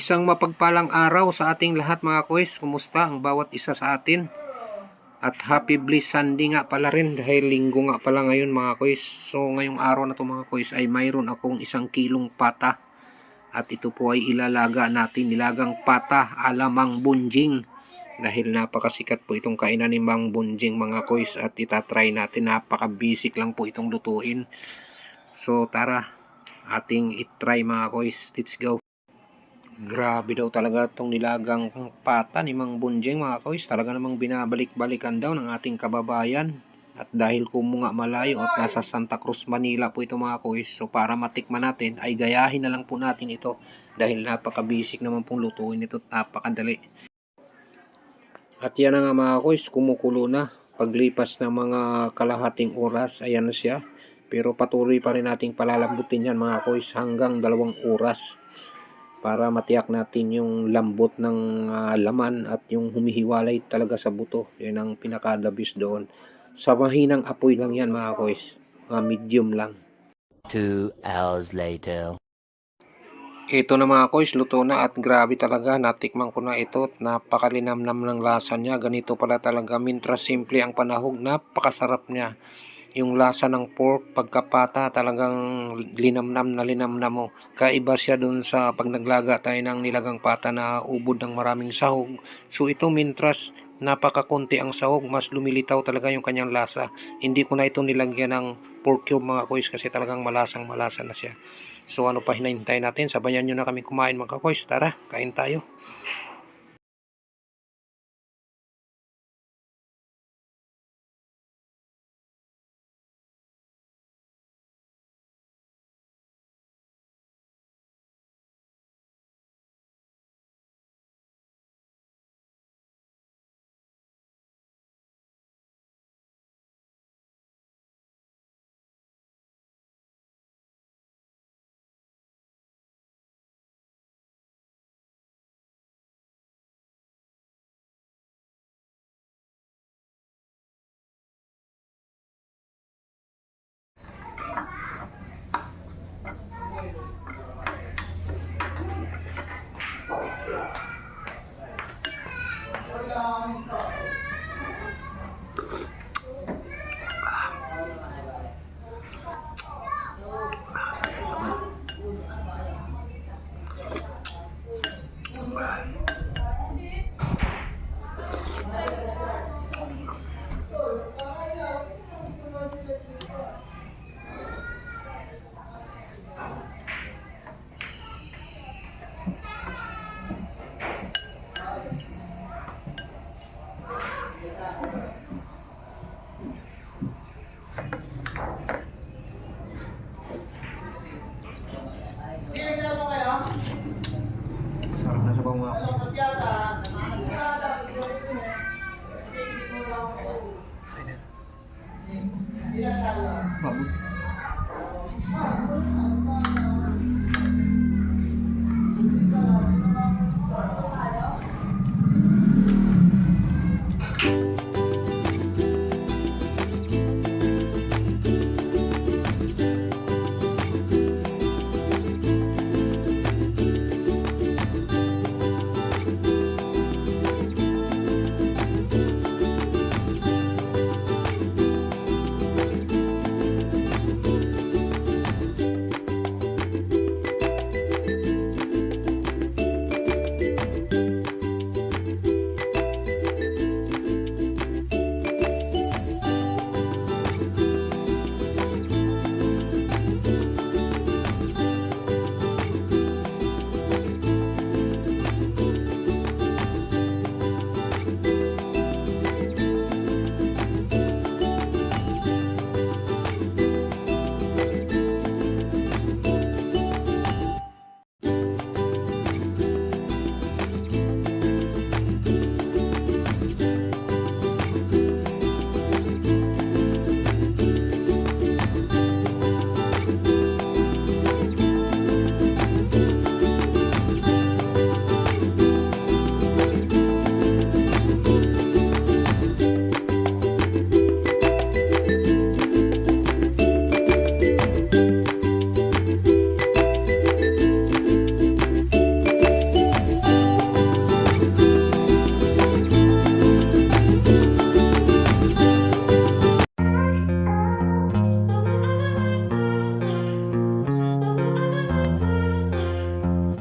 Isang mapagpalang araw sa ating lahat mga kois. Kumusta ang bawat isa sa atin? At happy bliss Sunday nga pala rin dahil linggo nga pala ngayon mga kois. So ngayong araw na to mga kois ay mayroon akong 1 kilong pata. At ito po ay ilalaga natin, nilagang pata alamang bunjing. Dahil napakasikat po itong kainan ni Mang Bunjing mga kois at itatry natin. Napaka-basic lang po itong lutuin. So tara, ating itry mga kois. Let's go. Grabe daw talaga itong nilagang pata ni Mang Bunjing mga kois. Talaga namang binabalik-balikan daw ng ating kababayan. At dahil kumunga malayo at nasa Santa Cruz, Manila po ito mga kois. So para matikman natin ay gayahin na lang po natin ito. Dahil napaka-basic naman pong lutuin ito at napakadali. At yan na nga mga kois, kumukulo na. Paglipas ng mga kalahating oras, ayan na siya. Pero patuloy pa rin nating palalambutin yan mga kois hanggang 2 oras. Para matiyak natin yung lambot ng laman at yung humihiwalay talaga sa buto. Yan ang pinakadabis doon. Sa mahinang apoy lang yan mga kois. Medium lang. 2 hours later. Ito na mga kois, luto na at grabe talaga. Natikman ko na ito. Napakalinamnam ng lasa niya. Ganito pala talaga. Mintra simple ang panahog. Napakasarap niya. Yung lasa ng pork, pagkapata, talagang linamnam mo. Kaiba siya dun sa pag naglaga tayo ng nilagang pata na ubod ng maraming sahog. So ito mintras, napakakunti ang sahog, mas lumilitaw talaga yung kanyang lasa. Hindi ko na ito nilagyan ng pork cube mga kois kasi talagang malasa na siya. So ano pa hinahintay natin? Sabayan nyo na kami kumain mga kois. Tara, kain tayo. Sarap na sa bawang mga kois. Babot.